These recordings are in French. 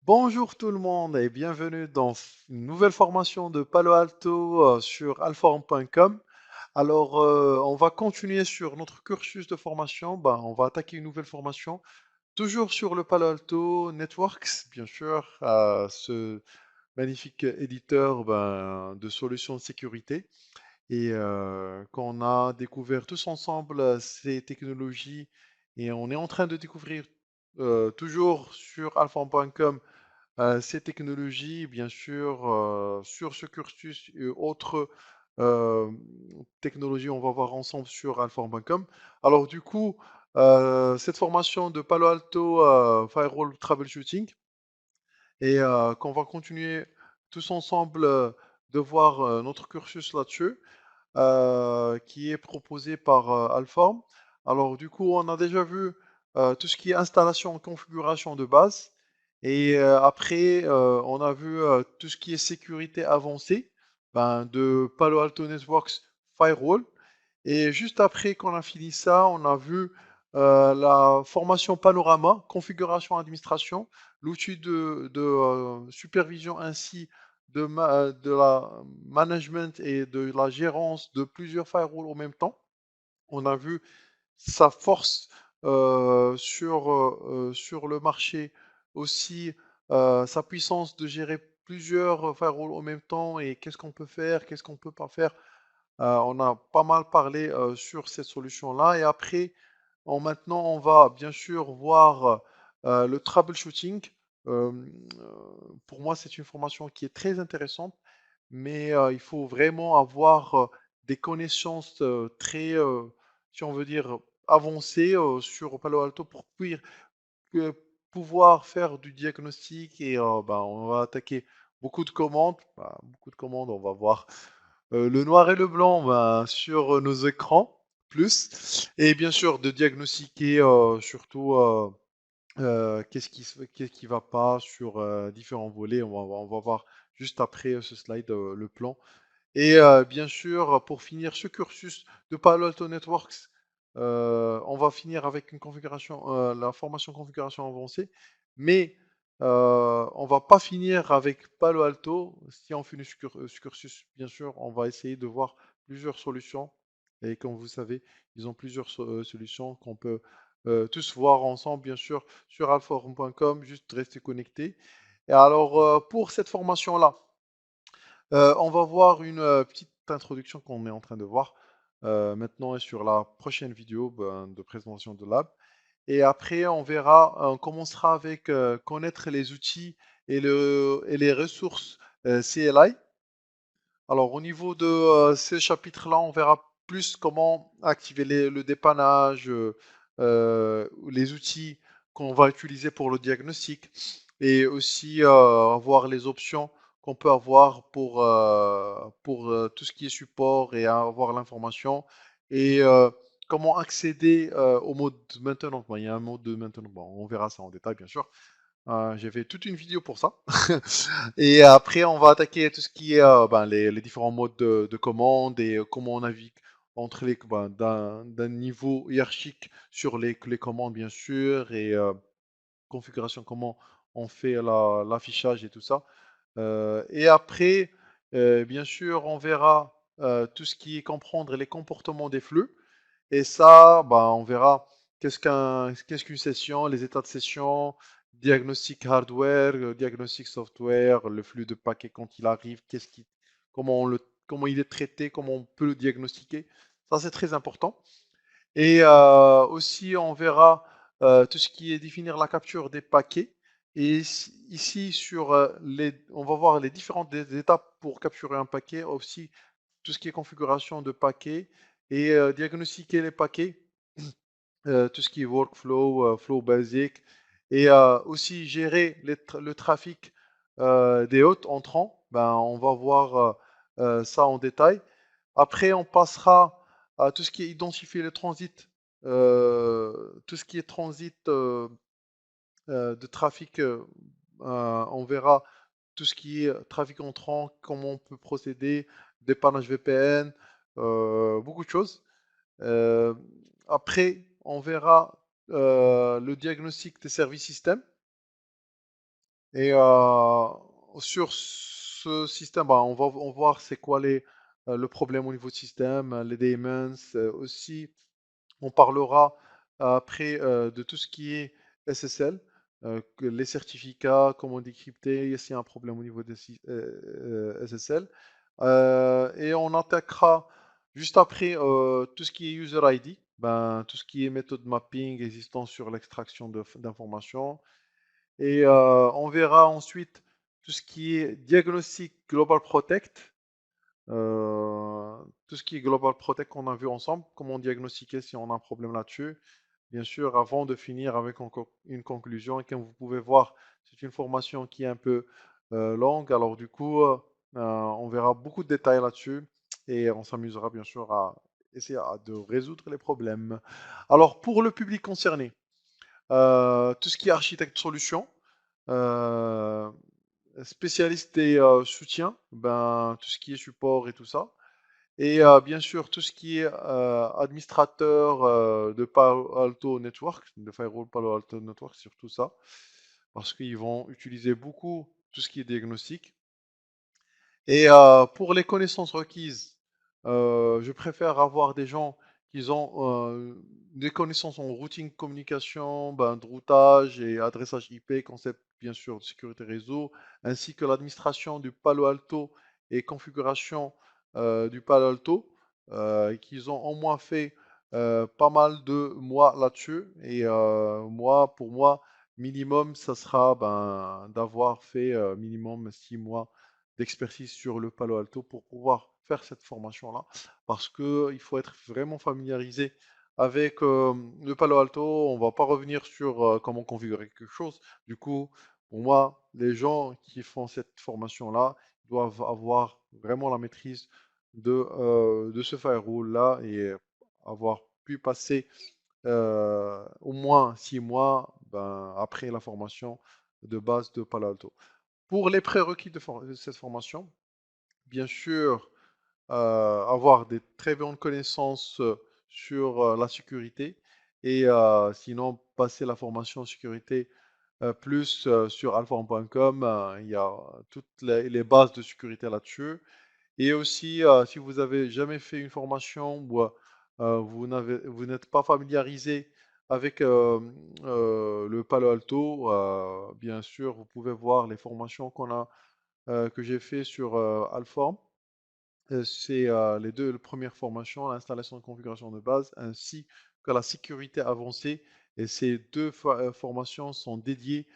Bonjour tout le monde et bienvenue dans une nouvelle formation de Palo Alto sur alform.com. Alors, on va continuer sur notre cursus de formation. On va attaquer une nouvelle formation, toujours sur le Palo Alto Networks, bien sûr, ce magnifique éditeur de solutions de sécurité. Et qu'on a découvert tous ensemble ces technologies et on est en train de découvrir toujours sur alform.com ces technologies, bien sûr, sur ce cursus et autres euh, technologies, on va voir ensemble sur alform.com. Alors, du coup, cette formation de Palo Alto Firewall Troubleshooting et qu'on va continuer tous ensemble de voir notre cursus là-dessus qui est proposé par Alform. Alors, du coup, on a déjà vu tout ce qui est installation et configuration de base. Et après, on a vu tout ce qui est sécurité avancée de Palo Alto Networks Firewall. Et juste après qu'on a fini ça, on a vu la formation Panorama, configuration administration, l'outil de supervision ainsi de la management et de la gérance de plusieurs firewalls en même temps. On a vu sa force sur le marché, aussi sa puissance de gérer plusieurs firewalls en même temps et qu'est-ce qu'on peut faire, qu'est-ce qu'on ne peut pas faire. On a pas mal parlé sur cette solution-là et après, maintenant, on va bien sûr voir le troubleshooting. Pour moi, c'est une formation qui est très intéressante, mais il faut vraiment avoir des connaissances très, si on veut dire, avancées sur Palo Alto pour que- pouvoir faire du diagnostic et on va attaquer beaucoup de commandes. Beaucoup de commandes, on va voir le noir et le blanc sur nos écrans, plus, et bien sûr de diagnostiquer surtout qu'est-ce qui va pas sur différents volets. On va voir juste après ce slide le plan. Et bien sûr, pour finir ce cursus de Palo Alto Networks, on va finir avec une configuration, la formation configuration avancée, mais on va pas finir avec Palo Alto. Si on finit ce cursus, bien sûr, on va essayer de voir plusieurs solutions. Et comme vous savez, ils ont plusieurs solutions qu'on peut tous voir ensemble, bien sûr, sur alforum.com. Juste rester connecté. Et alors, pour cette formation-là, on va voir une petite introduction qu'on est en train de voir maintenant et sur la prochaine vidéo de présentation de lab. Et après, on verra, on commencera avec connaître les outils et les ressources CLI. Alors, au niveau de ces chapitres-là, on verra plus comment activer le dépannage, les outils qu'on va utiliser pour le diagnostic et aussi voir les options qu'on peut avoir pour tout ce qui est support et avoir l'information et comment accéder au mode maintenance. Bon, il y a un mode de maintenance. Bon, on verra ça en détail, bien sûr. J'ai fait toute une vidéo pour ça. Et après, on va attaquer tout ce qui est les différents modes de commande et comment on navigue entre d'un niveau hiérarchique sur les commandes, bien sûr, et configuration, comment on fait l'affichage et tout ça. Et après, bien sûr, on verra tout ce qui est comprendre les comportements des flux. Et ça, on verra qu'est-ce qu'une session, les états de session, diagnostic hardware, diagnostic software, le flux de paquets quand il arrive, comment il est traité, comment on peut le diagnostiquer. Ça, c'est très important. Et aussi, on verra tout ce qui est définir la capture des paquets. Et ici, on va voir les différentes étapes pour capturer un paquet, aussi tout ce qui est configuration de paquets et diagnostiquer les paquets, tout ce qui est workflow, flow basic, et aussi gérer le trafic des hôtes entrants. On va voir ça en détail. Après, on passera à tout ce qui est identifier le transit, tout ce qui est transit de trafic. On verra tout ce qui est trafic entrant, comment on peut procéder, dépannage VPN, beaucoup de choses. Euh, Après, on verra le diagnostic des services système Et sur ce système, bah, on va voir c'est quoi le problème au niveau du système, les daemons. Aussi, on parlera après de tout ce qui est SSL, que les certificats, comment décrypter, s'il y a un problème au niveau des SSL. Et on attaquera juste après tout ce qui est user ID, ben, tout ce qui est méthode mapping existant sur l'extraction d'informations. Et on verra ensuite tout ce qui est diagnostic Global Protect. Tout ce qui est Global Protect qu'on a vu ensemble, comment diagnostiquer si on a un problème là-dessus. Bien sûr, avant de finir avec une conclusion, et comme vous pouvez voir, c'est une formation qui est un peu longue. Alors du coup, on verra beaucoup de détails là-dessus et on s'amusera bien sûr à essayer de résoudre les problèmes. Alors pour le public concerné, tout ce qui est architecte solution, euh, spécialiste des soutiens, ben, tout ce qui est support et tout ça. Et bien sûr, tout ce qui est administrateur de Palo Alto Network, de Firewall Palo Alto Network, surtout ça, parce qu'ils vont utiliser beaucoup tout ce qui est diagnostic. Et pour les connaissances requises, je préfère avoir des gens qui ont des connaissances en routing, communication, ben, de routage et adressage IP, concept bien sûr de sécurité réseau, ainsi que l'administration du Palo Alto et configuration du Palo Alto, qu'ils ont au moins fait pas mal de mois là-dessus. Et moi, pour moi, minimum, ça sera ben, d'avoir fait minimum 6 mois d'expertise sur le Palo Alto pour pouvoir faire cette formation-là. Parce qu'il faut être vraiment familiarisé avec le Palo Alto. On ne va pas revenir sur comment configurer quelque chose. Du coup, pour moi, les gens qui font cette formation-là doivent avoir vraiment la maîtrise de ce firewall-là et avoir pu passer au moins 6 mois ben, après la formation de base de Palo Alto. Pour les prérequis de cette formation, bien sûr, avoir des très bonnes connaissances sur la sécurité et sinon passer la formation sécurité plus sur alphaon.com. Il y a toutes les bases de sécurité là-dessus. Et aussi, si vous avez jamais fait une formation ou vous n'êtes pas familiarisé avec le Palo Alto, bien sûr, vous pouvez voir les formations que j'ai fait sur Alform. C'est les deux premières formations, l'installation de configuration de base ainsi que la sécurité avancée. Et ces deux formations sont dédiées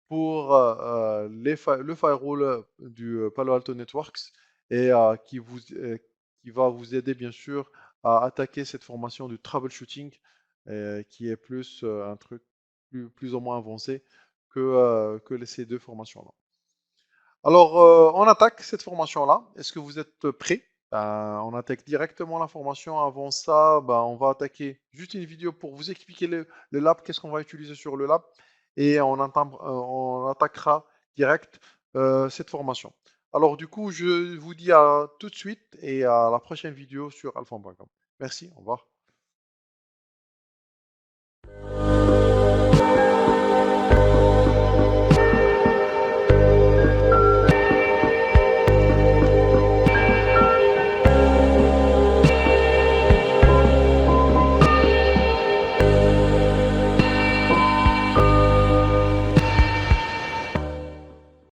pour le firewall du Palo Alto Networks et qui va vous aider bien sûr à attaquer cette formation du troubleshooting qui est plus un truc plus ou moins avancé que ces deux formations-là. Alors, on attaque cette formation-là. Est-ce que vous êtes prêts? On attaque directement la formation. Avant ça, on va attaquer juste une vidéo pour vous expliquer le lab, qu'est-ce qu'on va utiliser sur le lab. Et on attaquera direct cette formation. Alors, du coup, je vous dis à tout de suite et à la prochaine vidéo sur alpha.com. Merci, au revoir.